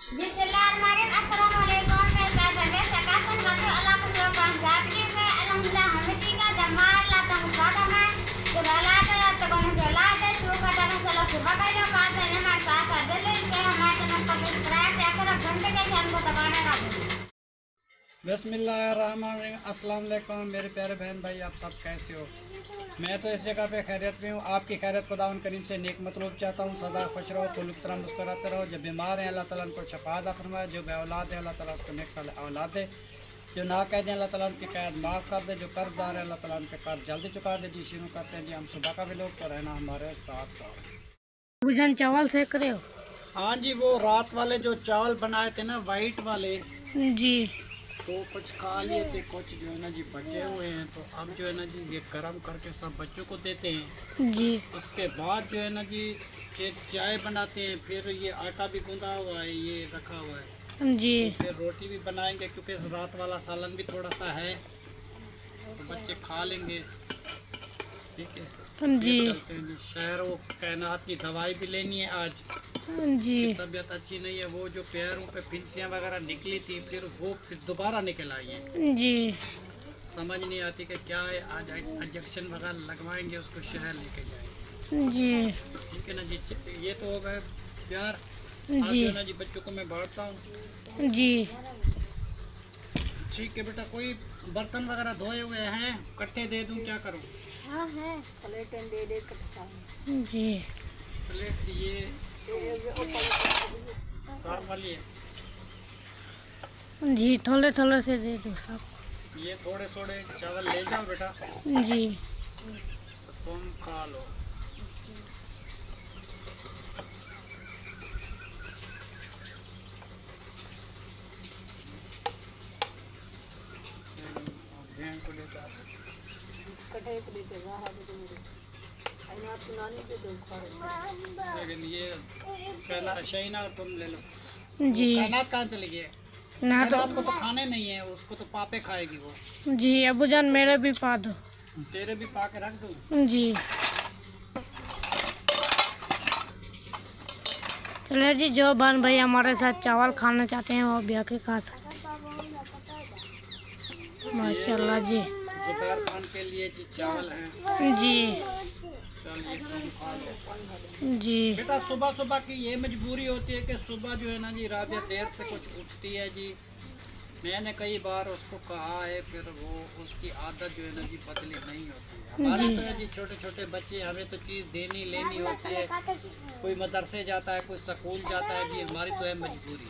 Bismillahirrahmanirrahim. Assalamualaikum. Saya Kasan Katu Allah Kutuban Jabri में अलहमदुलिल्लाह हमें का जमात लाता हूँ बात में जुलाते तो कौन जुलाते शुरू करता है चलो सुबह का जो काम है हमारे साथ दिल्ली से हमारे चैनल को सब्सक्राइब कर घंटे के घंटे को दबाना ना भूलें। बिस्मिल्लाहिर्रहमानिर्रहीम। अस्सलाम वालेकुम मेरे प्यारे बहन भाई, आप सब कैसे हो? मैं तो इस जगह पे खैरियत में हूँ। आपकी खैरियत खुदावन करीम से नेक मतलूब चाहता हूँ। सदा खुश रहो, खुलूक तरह मुस्कुराते रहो। जो बीमार हैं अल्लाह ताला उनको शफा अता फरमाए, जो बे औलाद है अल्लाह ताला उसको नेक साल औलाद दे, जो ना कैद हैं अल्लाह ताला उनकी कैद माफ़ कर दे, जो कर्जदार है अल्लाह ताला उनके कर्ज जल्दी चुका दे। जी शुरू करते हैं जी हम सुबह का भी लोग तो रहना हमारे साथ साथ। भुजन चावल सेक रहे हो? हाँ जी, वो रात वाले जो चावल बनाए थे ना वाइट वाले जी, तो कुछ खा लिए थे, कुछ जो है ना जी बचे हुए हैं, तो अब जो है ना जी ये गर्म करके सब बच्चों को देते हैं। जी, उसके बाद जो है ना जी एक चाय बनाते हैं, फिर ये आटा भी गूंदा हुआ है, ये रखा हुआ है जी, तो फिर रोटी भी बनाएंगे क्योंकि रात वाला सालन भी थोड़ा सा है तो बच्चे खा लेंगे। ठीक है जी, चलते हैं जी शहर। वो कायनात की दवाई भी लेनी है आज, जी, तबीयत अच्छी नहीं है। वो जो पैरों पे फिंसियाँ वगैरह निकली थी फिर दोबारा निकल आई हैं। जी, समझ नहीं आती कि क्या है। आज इंजेक्शन वगैरह लगवाएंगे, उसको शहर लेके जाएंगे। जी, ठीक है ना जी। ये तो हो गए प्यार। आज जी, जो है ना जी बच्चों को मैं बांटता हूँ। जी। ठीक है बेटा, कोई बर्तन वगैरह धोए हुए हैं इकट्ठे दे दूँ, क्या करूँ? हाँ है, प्लेटें दे दे जी, प्लेट ये कार वाली है जी, थोड़े थोड़े से दे दो सब। ये थोड़े थोड़े चावल ले जाओ बेटा, जी, तुम खा लो। को ले जाओ। लेकिन ये पहला शहीना तुम ले लो। जी, कायनात कहाँ चली गई? ना तो कायनात को तो खाने नहीं है, उसको तो पापे खाएगी वो। जी, अबू जान मेरे भी पा दो। तेरे भी पा के रख दूँ? जी, चले जी, जो बहन भाई हमारे साथ चावल खाना चाहते हैं वो भी आके खा सकते हैं। माशाल्लाह जी, दोपहर खान के लिए जी चावल हैं। जी, चलिए तुम खा लो। जी, बेटा सुबह सुबह की ये मजबूरी होती है कि सुबह जो है ना जी राबिया देर से कुछ उठती है जी। मैंने कई बार उसको कहा है, फिर वो उसकी आदत जो है ना जी बदली नहीं होती है। हमारे तो है जी छोटे छोटे बच्चे, हमें तो चीज़ देनी लेनी होती है। कोई मदरसे जाता है, कोई स्कूल जाता है जी, हमारी तो है मजबूरी।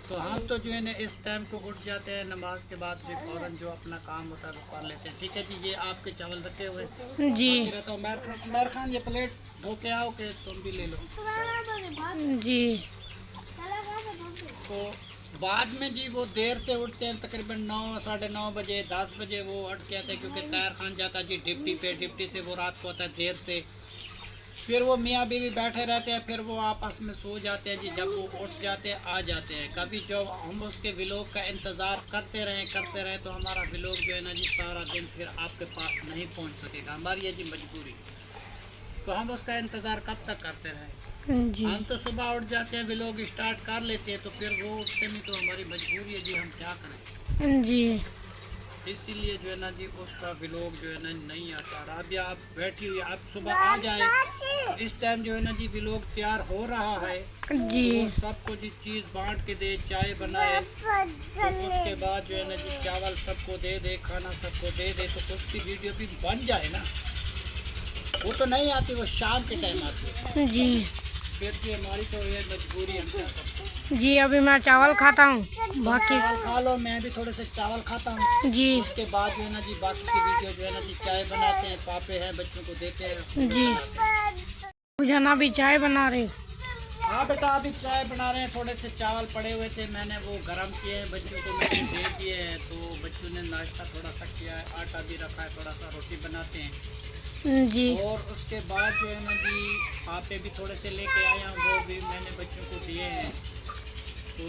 तो हम तो जो है ना इस टाइम को उठ जाते हैं, नमाज के बाद जो फ़ौरन जो अपना काम होता है वो कर लेते हैं। ठीक है जी, ये आपके चावल रखे हुए जी, तो मैर खान ये प्लेट धो के आओ के तुम भी ले लो। जी, तो बाद में जी वो देर से उठते हैं, तकरीबन 9 साढ़े 9 बजे 10 बजे वो उठ के आते हैं क्योंकि तैयार खान जाता है जी डिप्टी पे। डिप्टी से वो रात को आता है देर से, फिर वो मियाँ बीवी बैठे रहते हैं, फिर वो आपस में सो जाते हैं जी। जब वो उठ जाते हैं आ जाते हैं। कभी जो हम उसके व्लॉग का इंतज़ार करते रहें तो हमारा व्लॉग जो है ना जी सारा दिन फिर आपके पास नहीं पहुंच सकेगा। हमारी है जी मजबूरी, तो हम उसका इंतज़ार कब तक करते रहें? जी, हम तो सुबह उठ जाते हैं, व्लॉग स्टार्ट कर लेते हैं, तो फिर वो उठते नहीं, तो हमारी मजबूरी है जी, हम क्या करें। जी, इसीलिए जो है ना जी उसका व्लॉग जो है ना नहीं आता। राबिया आप बैठी हुई, आप सुबह आ जाए, इस टाइम जो है ना जी व्लॉग तैयार हो रहा है, जी, तो सबको जी चीज़ बांट के दे, चाय बनाए, तो उसके बाद जो है ना जी चावल सबको दे दे, खाना सबको दे दे, तो उसकी वीडियो भी बन जाए ना। वो तो नहीं आती, वो शाम के टाइम आती है। जी, फिर भी हमारी तो ये मजबूरी, हम क्या करते हैं। जी, अभी मैं चावल खाता हूँ, बाकी चावल खा लो, मैं भी थोड़े से चावल खाता हूँ। जी, उसके बाद जो है ना जी बाकी की वीडियो जो है ना जी चाय बनाते हैं, पापे हैं, बच्चों को देते हैं जी। भुजन अभी चाय बना रहे? हाँ बेटा, अभी चाय बना रहे हैं। थोड़े से चावल पड़े हुए थे, मैंने वो गर्म किए हैं, बच्चों को मैंने दे दिए हैं, तो बच्चों ने नाश्ता थोड़ा सा किया है, आटा भी रखा है, थोड़ा सा रोटी बनाते हैं। जी, और उसके बाद जो है ना जी पापे भी थोड़े से लेके आया हूँ, वो भी मैंने बच्चों को दिए हैं। तो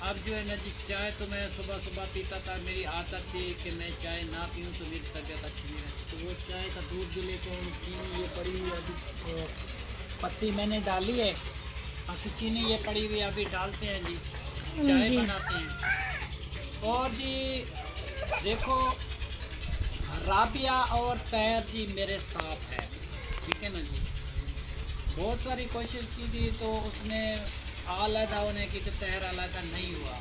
अब जो है ना जी चाय तो मैं सुबह सुबह पीता था, मेरी आदत थी कि मैं चाय ना पीऊँ तो मेरी तबीयत अच्छी नहीं रहती। तो वो चाय का दूध भी लेके चीनी ये पड़ी हुई अभी पत्ती मैंने डाली है, बाकी चीनी ये पड़ी हुई अभी डालते हैं जी, चाय जी। बनाते हैं। और जी देखो, राबिया और तैर जी मेरे साथ है, ठीक है ना जी। बहुत सारी कोशिश की थी तो उसने आलदा होने की, तो तैर आलदा नहीं हुआ।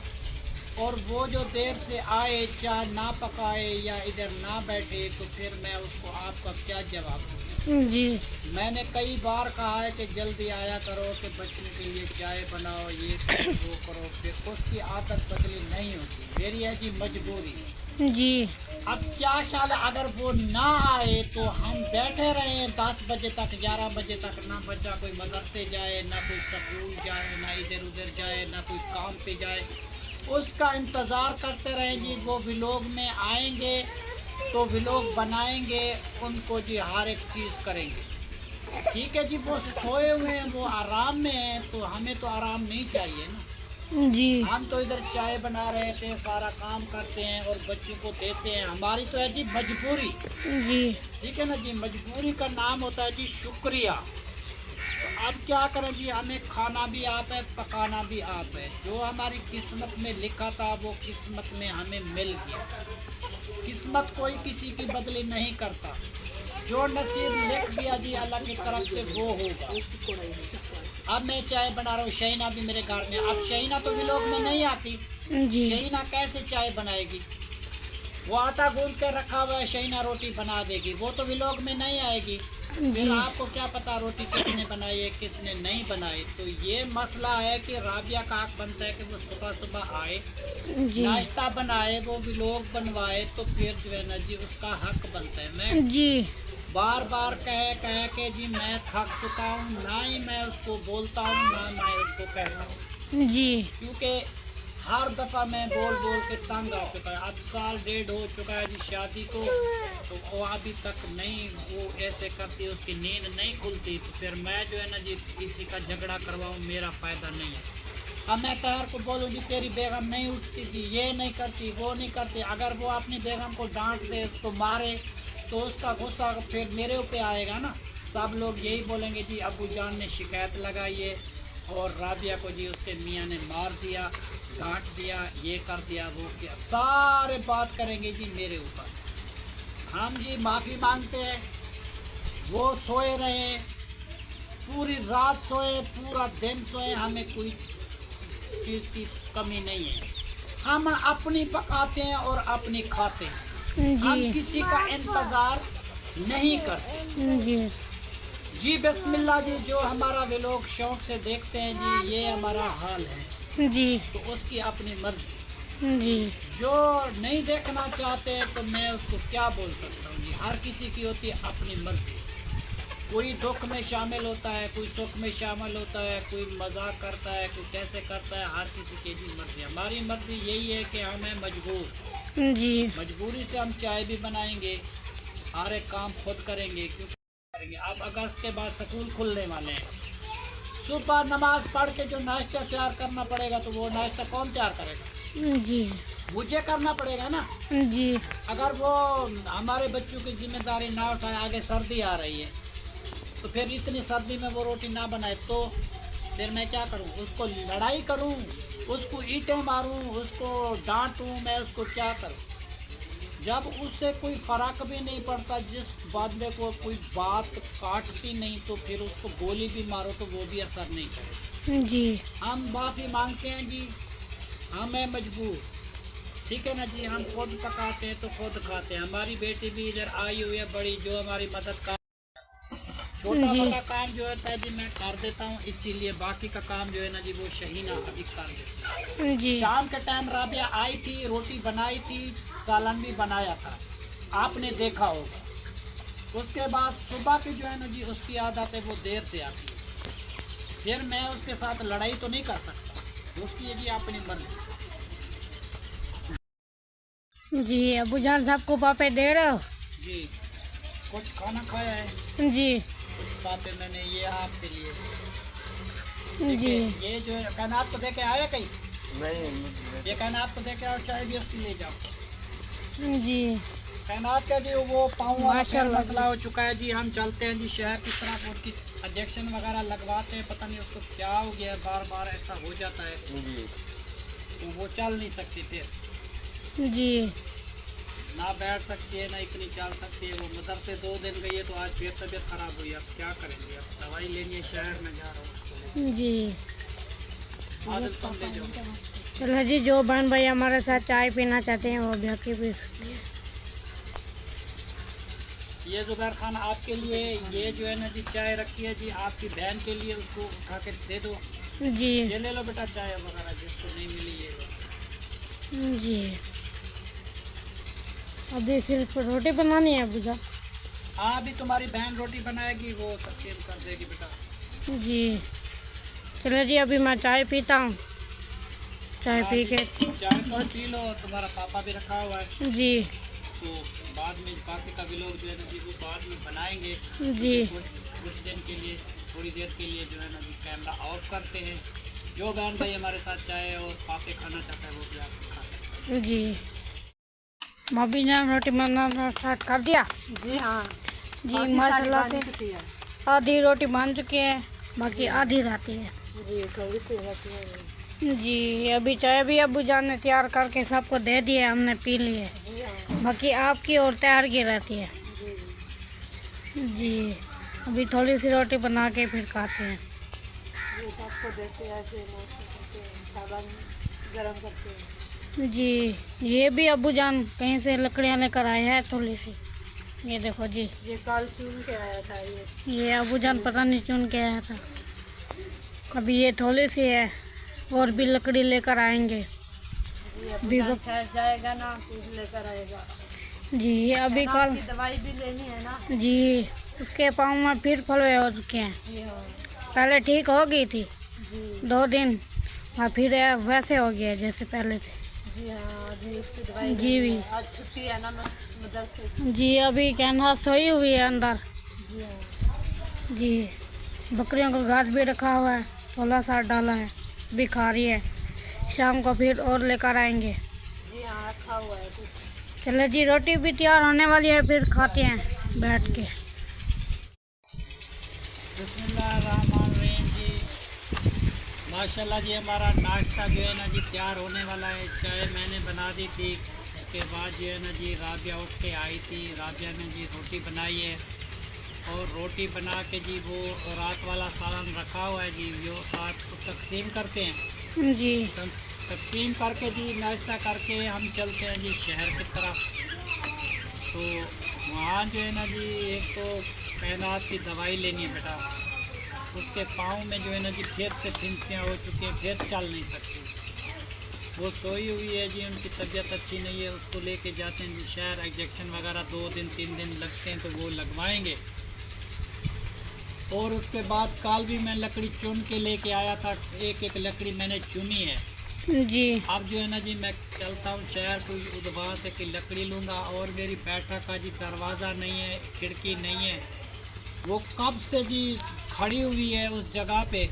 और वो जो देर से आए, चाय ना पकाए या इधर ना बैठे, तो फिर मैं उसको आपका क्या जवाब दूँ। जी। मैंने कई बार कहा है कि जल्दी आया करो, कि बच्चों के लिए चाय बनाओ, ये करो वो करो, फिर उसकी आदत बदली नहीं होती। मेरी है जी मजबूरी। जी। अब क्या ख्याल है, अगर वो ना आए तो हम बैठे रहे 10 बजे तक, 11 बजे तक, ना बच्चा कोई मदरसे जाए, ना कोई स्कूल जाए, ना इधर उधर जाए, ना कोई काम पे जाए, उसका इंतज़ार करते रहें जी। वो व्लॉग में आएंगे तो व्लॉग बनाएंगे, उनको जी हर एक चीज़ करेंगे, ठीक है जी। वो सोए हुए हैं, वो आराम में हैं, तो हमें तो आराम नहीं चाहिए ना। जी। हम तो इधर चाय बना रहे थे, सारा काम करते हैं और बच्चों को देते हैं। हमारी तो है जी मजबूरी, जी। ठीक है ना जी। मजबूरी का नाम होता है जी शुक्रिया। तो अब क्या करें जी, हमें खाना भी आप है, पकाना भी आप है। जो हमारी किस्मत में लिखा था वो किस्मत में हमें मिल गया। किस्मत कोई किसी की बदली नहीं करता, जो नसीब लिख दिया जी अल्लाह की तरफ से वो होगा। अब मैं चाय बना रहा हूँ, शहीना भी मेरे घर में। अब शहीना तो व्लॉग में नहीं आती, जी। शहीना कैसे चाय बनाएगी? वो आटा गूंद के रखा हुआ है, शहीना रोटी बना देगी, वो तो व्लॉग में नहीं आएगी। फिर आपको क्या पता रोटी किसने बनाई है, किसने नहीं बनाई। तो ये मसला है कि राबिया का हक बनता है कि वो सुबह सुबह आए, जी। नाश्ता बनाए, वो व्लॉग बनवाए, तो फिर जो है ना जी उसका हक बनता है। मैं जी। बार बार कह के जी मैं थक चुका हूँ, ना ही मैं उसको बोलता हूँ, ना मैं उसको कहता हूँ, जी। क्योंकि हर दफ़ा मैं बोल के तंग आ चुका है। अब साल डेढ़ हो चुका है जी शादी को, तो वो अभी तक नहीं, वो ऐसे करती, उसकी नींद नहीं खुलती। तो फिर मैं जो है ना जी किसी का झगड़ा करवाऊँ, मेरा फ़ायदा नहीं है। अब मैं तैयार को बोलूँ जी तेरी बेगम नहीं उठती जी, ये नहीं करती, वो नहीं करती। अगर वो अपनी बेगम को डांट दे तो मारे, तो उसका गुस्सा फिर मेरे ऊपर आएगा ना। सब लोग यही बोलेंगे जी अबू जान ने शिकायत लगाई है और राबिया को जी उसके मियाँ ने मार दिया, डांट दिया, ये कर दिया, वो किया, सारे बात करेंगे जी मेरे ऊपर। हम जी माफ़ी मांगते हैं, वो सोए रहे, पूरी रात सोए, पूरा दिन सोए, हमें कोई चीज़ की कमी नहीं है। हम अपनी पकाते हैं और अपनी खाते हैं, हम जी। किसी का इंतज़ार नहीं करते जी। जी। बिस्मिल्लाह जी, जो हमारा व्लॉग शौक से देखते हैं जी, ये हमारा हाल है जी। तो उसकी अपनी मर्जी। जी। जो नहीं देखना चाहते तो मैं उसको क्या बोल सकता हूँ जी। हर किसी की होती है अपनी मर्जी। कोई दुख में शामिल होता है, कोई सुख में शामिल होता है, कोई मजाक करता है, कोई कैसे करता है, हर किसी की जी मर्जी। हमारी मर्जी यही है कि हम हैं मजबूर, जी। मजबूरी से हम चाय भी बनाएंगे, हर एक काम खुद करेंगे, क्यों करेंगे। अब अगस्त के बाद स्कूल खुलने वाले हैं, सुबह नमाज पढ़ के जो नाश्ता तैयार करना पड़ेगा, तो वो नाश्ता कौन तैयार करेगा? जी। मुझे करना पड़ेगा ना। जी। अगर वो हमारे बच्चों की जिम्मेदारी ना उठाए, आगे सर्दी आ रही है, तो फिर इतनी सर्दी में वो रोटी ना बनाए, तो फिर मैं क्या करूं? उसको लड़ाई करूं, उसको ईंटें मारूं, उसको डांटूं, मैं उसको क्या करूं? जब उससे कोई फ़र्क भी नहीं पड़ता, जिस बंदे को कोई बात काटती नहीं, तो फिर उसको गोली भी मारो तो वो भी असर नहीं करे। जी। हम माफ़ी मांगते हैं जी, हम हैं मजबूर, ठीक है ना जी। हम खुद पकाते हैं तो खुद खाते हैं। हमारी बेटी भी इधर आई हुई है बड़ी, जो हमारी मदद कर, छोटा जी। बड़ा काम जो होता है जी मैं कर देता हूँ, इसीलिए बाकी का काम जो है ना जी वो शहीना अभी कर देती है। जी। शाम के टाइम राबिया आई थी, रोटी बनाई थी, सालन भी बनाया था, आपने देखा होगा। उसके बाद सुबह की जो है ना जी उसकी आदत है, वो देर से आती है। फिर मैं उसके साथ लड़ाई तो नहीं कर सकता, उसकी है जी अपनी मर्जी। जी। अबू जान साहब को पापे दे रहे हो? जी, कुछ खाना खाया है जी। पापे, मैंने ये आपके लिए। जी। ये जो है कायनात को देके आया कहीं? नहीं, ये कायनात को देके आओ, चाय भी उसकी ले जाओ। जी। कायनात का जी वो पाँव वाला फिर माशाल्लाह। मसला हो चुका है जी। हम चलते हैं जी शहर की तरफ, और की इंजेक्शन वगैरह लगवाते हैं, पता नहीं उसको क्या हो गया, बार बार ऐसा हो जाता है, जी तो वो चल नहीं सकती फिर, जी ना बैठ सकती है ना इतनी चल सकती है। वो मदर से 2 दिन गई है तो आज फिर तबीयत खराब हुई। अब क्या करेंगे, अब दवाई लेनी है, शहर में जा रहा हूँ। जी। आदत कम ले जाओ। चलो जी, जो बहन भाई हमारे साथ चाय पीना चाहते हैं वो भी आके पी सकते हैं। ये जुबैर खान आपके लिए, ये जो है ना जी चाय रखी है जी आपकी बहन के लिए, उसको उठा के दे दो। जी ये ले लो बेटा चाय वगैरह, जिसको नहीं मिली ये। जी। अभी सिर्फ रोटी बनानी है अबू साहब? हाँ, अभी तुम्हारी बहन रोटी बनाएगी, वो तकसीम कर देगी बेटा। जी। चलो जी, अभी मैं चाय पीता हूँ, चाय पी के चाय तो पी लो, तुम्हारा पापा भी रखा हुआ है, जी तो बाद में बाकी का व्लॉग जो है ना जी वो बाद में बनाएंगे जी कुछ दिन के लिए, थोड़ी देर के लिए जो है ना जी कैमरा ऑफ करते हैं। जो बहन भाई हमारे साथ चाय और पापे खाना चाहता है वो भी आप खा सकते हैं। जी। भाभी ने रोटी बनाना स्टार्ट कर दिया? जी हाँ जी माशाल्लाह से आधी रोटी बन चुकी है, बाकी आधी रहती है। जी थोड़ी सी रहती है। जी, अभी चाय भी अबू जान ने तैयार करके सबको दे दी है, हमने पी ली है, जी हाँ बाकी आपकी और तैयार की रहती है। जी, अभी थोड़ी सी रोटी बना के फिर खाते हैं। ये सबको देते हैं, फिर नाश्ता करते हैं, खाना गरम करते हैं। जी, ये भी अबू जान कहीं से लकड़ियाँ लेकर आए हैं थोड़ी सी, ये देखो जी। ये कल चुन के आया था ये अबू जान पता नहीं चुन के आया था। अभी ये थोड़ी सी है, और भी लकड़ी लेकर आएंगे। ये अभी शायद जाएगा ना, फिर लेकर आएगा। जी, अभी कल की दवाई भी लेनी है ना। जी, उसके पाँव में फिर फलवे हो चुके हैं। जी हाँ पहले ठीक हो गई थी जी 2 दिन, और फिर वैसे हो गया जैसे पहले थे। जी हाँ जी, इसकी दवाई जी लेनी भी। है। आज छुट्टी है ना मदरसे। जी, अभी कहना सोई हुई है अंदर। जी हाँ जी, बकरियों का घास भी रखा हुआ है, 16 साल डाला है, भी खा रही है। शाम को फिर और लेकर आएंगे। जी हाँ रखा हुआ है कुछ। चलो जी, रोटी भी तैयार होने वाली है, फिर खाते हैं बैठ के। बिस्मिल्लाहिर्रहमानिर्रहीम जी, माशाल्लाह जी हमारा नाश्ता जो है ना जी तैयार होने वाला है। चाय मैंने बना दी थी, उसके बाद जो है ना जी राबिया उठ के आई थी, राबिया ने जी रोटी बनाई है, और रोटी बना के जी वो रात वाला सालन रखा हुआ है जी, जो साथ तकसीम करते हैं। जी तकसीम करके जी नाश्ता करके हम चलते हैं जी शहर की तरफ। तो वहाँ जो है ना जी एक तो कायनात की दवाई लेनी है बेटा, उसके पाँव में जो है ना जी फिर से फिंसियाँ हो चुकी हैं, फिर चल नहीं सकती। वो सोई हुई है जी, उनकी तबीयत अच्छी नहीं है, उसको लेके जाते हैं जी शहर। इंजेक्शन वगैरह 2 दिन 3 दिन लगते हैं, तो वो लगवाएंगे। और उसके बाद कल भी मैं लकड़ी चुन के लेके आया था, एक लकड़ी मैंने चुनी है। जी अब जो है ना जी मैं चलता हूँ शहर को उधवा से कि लकड़ी लूँगा, और मेरी बैठक का जी दरवाज़ा नहीं है, खिड़की नहीं है, वो कब से जी खड़ी हुई है उस जगह पे।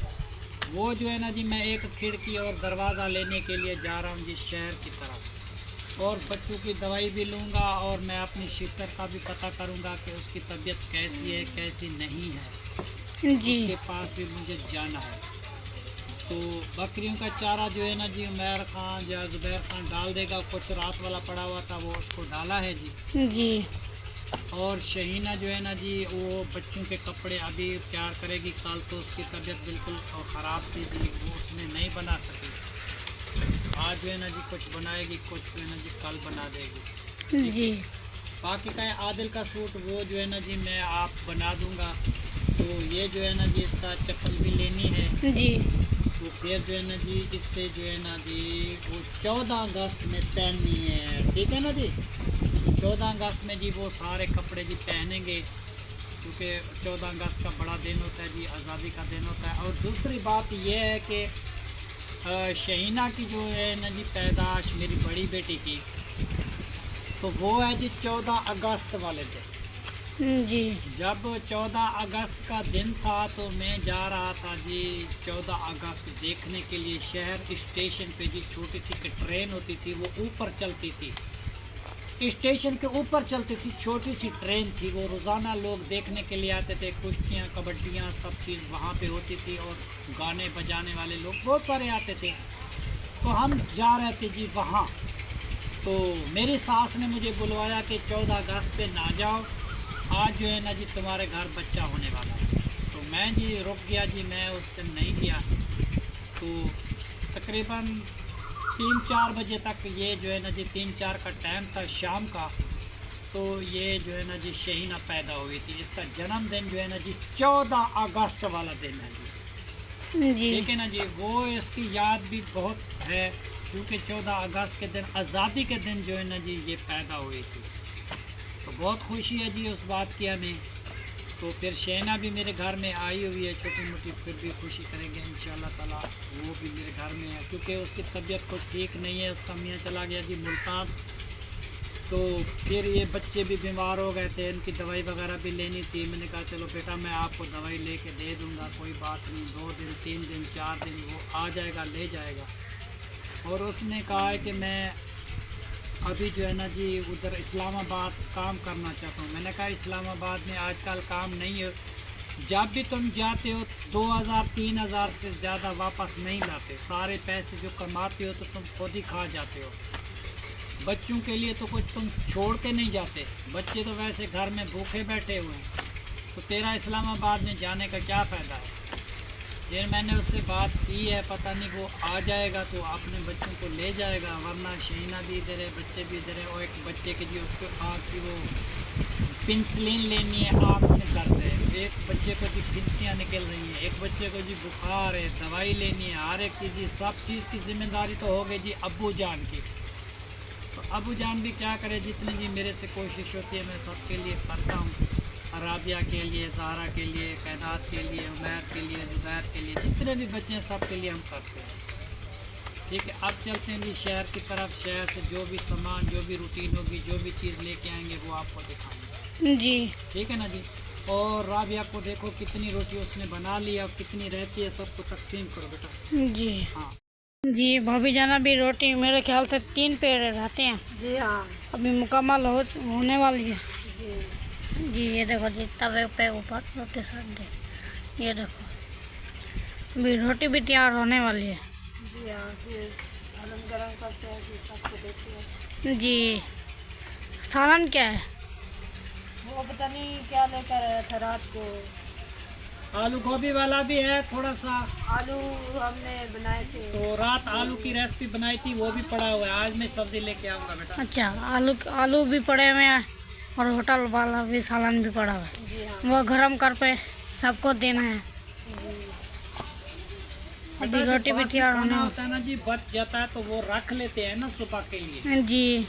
वो जो है ना जी मैं एक खिड़की और दरवाज़ा लेने के लिए जा रहा हूँ जी शहर की तरफ, और बच्चों की दवाई भी लूँगा, और मैं अपनी शिफ्टर का भी पता करूँगा कि उसकी तबीयत कैसी है कैसी नहीं है, जी उसके पास भी मुझे जाना है। तो बकरियों का चारा जो है ना जी उमैर खान या जुबैर खान डाल देगा, कुछ रात वाला पड़ा हुआ था वो उसको डाला है जी। जी और शहीना जो है ना जी वो बच्चों के कपड़े अभी तैयार करेगी, कल तो उसकी तबीयत बिल्कुल ख़राब थी जी, वो उसने नहीं बना सकी। आज जो है ना जी कुछ बनाएगी, कुछ जो है ना जी कल बना देगी जी बाकी का है आदिल का सूट, वो जो है ना जी मैं आप बना दूंगा। तो ये जो है ना जी इसका चप्पल भी लेनी है, जी तो फिर जो है ना जी इससे जो है ना जी वो 14 अगस्त में पहननी है, ठीक है ना जी। 14 अगस्त में जी वो सारे कपड़े जी पहनेंगे, क्योंकि 14 अगस्त का बड़ा दिन होता है जी, आज़ादी का दिन होता है। और दूसरी बात ये है कि शहीना की जो है ना जी पैदाश मेरी बड़ी बेटी की, तो वो है जी 14 अगस्त वाले दिन। जी जब 14 अगस्त का दिन था तो मैं जा रहा था जी 14 अगस्त देखने के लिए शहर स्टेशन पे जी। छोटी सी ट्रेन होती थी, वो ऊपर चलती थी, स्टेशन के ऊपर चलती थी, छोटी सी ट्रेन थी, वो रोज़ाना लोग देखने के लिए आते थे। कुश्तियाँ, कबड्डियाँ, सब चीज़ वहाँ पे होती थी और गाने बजाने वाले लोग बहुत सारे आते थे। तो हम जा रहे थे जी वहाँ। तो मेरी सास ने मुझे बुलवाया कि 14 अगस्त पे ना जाओ, आज जो है ना जी तुम्हारे घर बच्चा होने वाला है। तो मैं जी रुक गया जी, मैं उस दिन नहीं गया। तो तकरीबन 3-4 बजे तक ये जो है ना जी 3-4 का टाइम था शाम का। तो ये जो है ना जी शहीना पैदा हुई थी। इसका जन्मदिन जो है ना जी 14 अगस्त वाला दिन है जी। जी ठीक है ना जी। वो इसकी याद भी बहुत है क्योंकि 14 अगस्त के दिन, आज़ादी के दिन जो है ना जी ये पैदा हुई थी। तो बहुत खुशी है जी उस बात की हमें। तो फिर शहना भी मेरे घर में आई हुई है, छोटी मोटी, फिर भी खुशी करेंगे इंशाल्लाह ताला। वो भी मेरे घर में है क्योंकि उसकी तबीयत कुछ ठीक नहीं है। उसका मियाँ चला गया जी मुल्तान। तो फिर ये बच्चे भी बीमार हो गए थे, इनकी दवाई वगैरह भी लेनी थी। मैंने कहा चलो बेटा मैं आपको दवाई लेके दे दूँगा, कोई बात नहीं, 2 दिन 3 दिन 4 दिन वो आ जाएगा, ले जाएगा। और उसने कहा है कि मैं अभी जो है ना जी उधर इस्लामाबाद काम करना चाहता हूँ। मैंने कहा इस्लामाबाद में आजकल काम नहीं है, जब भी तुम जाते हो 2000-3000 से ज़्यादा वापस नहीं लाते। सारे पैसे जो कमाते हो तो तुम खुद ही खा जाते हो। बच्चों के लिए तो कुछ तुम छोड़ के नहीं जाते, बच्चे तो वैसे घर में भूखे बैठे हुए हैं। तो तेरा इस्लामाबाद में जाने का क्या फ़ायदा है। फिर मैंने उससे बात की है, पता नहीं वो आ जाएगा तो अपने बच्चों को ले जाएगा, वरना शहीना भी इधर है, बच्चे भी इधर है। और एक बच्चे के जी उसको आँख की वो पेंसिलिन लेनी है, आँख में दर्द है। एक बच्चे को जी फिंसियाँ निकल रही हैं, एक बच्चे को जी बुखार है, दवाई लेनी है, हर एक चीज़। सब चीज़ की जिम्मेदारी तो हो गई जी अब्बू जान की। तो अब्बू जान भी क्या करे, जितनी जी मेरे से कोशिश होती है मैं सबके लिए करता हूँ। राबिया के लिए, ज़हरा के लिए, कैनात के लिए, उमैर के लिए, ज़ुबैर के लिए, जितने भी बच्चे हैं सब के लिए हम करते हैं। ठीक है, अब चलते हैं जी शहर की तरफ। शहर से जो भी सामान, जो भी रूटीन होगी, जो भी चीज़ लेके आएंगे वो आपको दिखाएंगे। जी ठीक है ना जी। और राबिया को देखो कितनी रोटी उसने बना ली, अब कितनी रहती है, सबको तकसीम करो बेटा। जी हाँ जी भाभी जाना भी रोटी मेरे ख्याल से 3 पेड़ रहते हैं, जी हाँ अभी मुकम्मल होने वाली है। जी जी ये देखो जी तवे पे ऊपर रोटी सक गई, ये देखो अभी रोटी भी तैयार होने वाली है। जी हाँ, फिर सालन गरम करते हैं, फिर सबको देते हैं। जी सालन क्या है? वो पता नहीं क्या लेकर आया था रात को। आलू गोभी वाला भी है थोड़ा सा, आलू हमने बनाए थे। तो रात आलू की रेसिपी बनाई थी, वो भी पड़ा हुआ है। आज मैं सब्जी लेके आऊँगा बेटा। अच्छा आलू भी पड़े हुए हैं और होटल वाला भी सालन भी पड़ा हुआ है, जी हाँ वो गरम कर पे सबको देना है। अभी रोटी भी तैयार होने होता है ना जी, बच जाता है तो वो रख लेते हैं ना सुबह के लिए, जी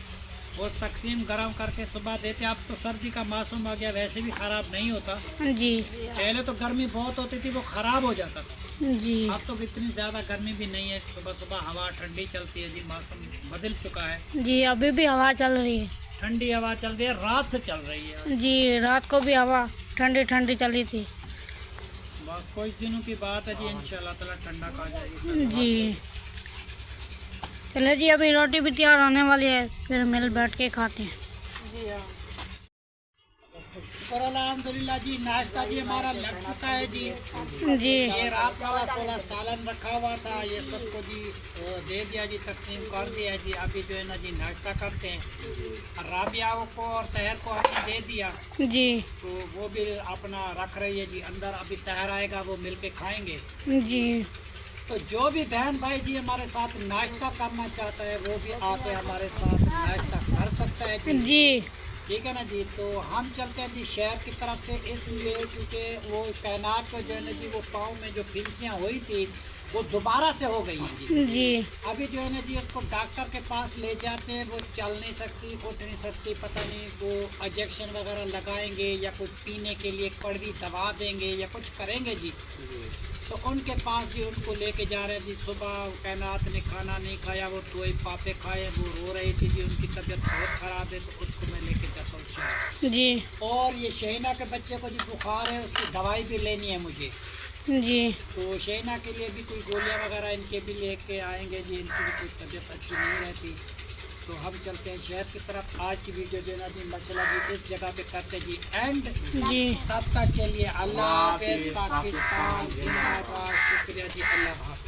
वो तकसीम गरम करके सुबह देते हैं। अब तो सर्दी का मौसम आ गया, वैसे भी ख़राब नहीं होता। जी पहले तो गर्मी बहुत होती थी, वो ख़राब हो जाता था। जी अब तो इतनी ज़्यादा गर्मी भी नहीं है, सुबह सुबह हवा ठंडी चलती है जी, मौसम बदल चुका है। जी अभी भी हवा चल रही है, ठंडी हवा चल रही है, रात से चल रही है जी रात को भी हवा ठंडी ठंडी चली थी। बस कुछ दिनों की बात है जी, इंशाल्लाह ताला ठंडा आ जाएगी जी चले जी अभी रोटी भी तैयार होने वाली है, फिर मिल बैठ के खाते हैं। जी हाँ और अल्हम्दुलिल्लाह जी नाश्ता जी हमारा लग चुका है जी। जी ये रात वाला 16 सालन रखा हुआ था, ये सबको जी दे दिया जी, तकसीम कर दिया है जी। अभी जो है ना जी नाश्ता करते हैं। राबियाओं को और तहर को हमने दे दिया, जी तो वो भी अपना रख रही है जी अंदर। अभी तहर आएगा, वो मिल के खाएंगे। जी तो जो भी बहन भाई जी हमारे साथ नाश्ता करना चाहता है वो भी आके हमारे साथ नाश्ता कर सकता है जी। जी ठीक है ना जी। तो हम चलते हैं जी शहर की तरफ से, इसलिए क्योंकि वो कैनात को जो है ना जी वो पाँव में जो फिंसियाँ हुई थी वो दोबारा से हो गई हैं जी। जी अभी जो है ना जी उसको डॉक्टर के पास ले जाते हैं, वो चल नहीं सकती, उठ नहीं सकती, पता नहीं वो इंजेक्शन वगैरह लगाएंगे या कुछ पीने के लिए कड़वी दवा देंगे या कुछ करेंगे जी। तो उनके पास जी उनको लेके जा रहे हैं जी। सुबह कैनात ने खाना नहीं खाया, वो टोए पापे खाए, वो रो रही थी जी, उनकी तबीयत बहुत ख़राब है, तो उसको मैं लेके जाता हूँ शहर। जी और ये शहीना के बच्चे को जी बुखार है, उसकी दवाई भी लेनी है मुझे। जी तो शहीना के लिए भी कोई गोलियां वगैरह इनके भी लेके आएंगे जी, इनकी भी कोई तबीयत अच्छी नहीं रहती। तो हम चलते हैं शहर की तरफ। आज की वीडियो जो है ना जी माशाल्लाह जी इस जगह पे करते जी एंड जी। तब तक के लिए अल्लाह हाफ़िज़। पाकिस्तान जिंदाबाद। शुक्रिया जी, अल्लाह हाफ़िज़।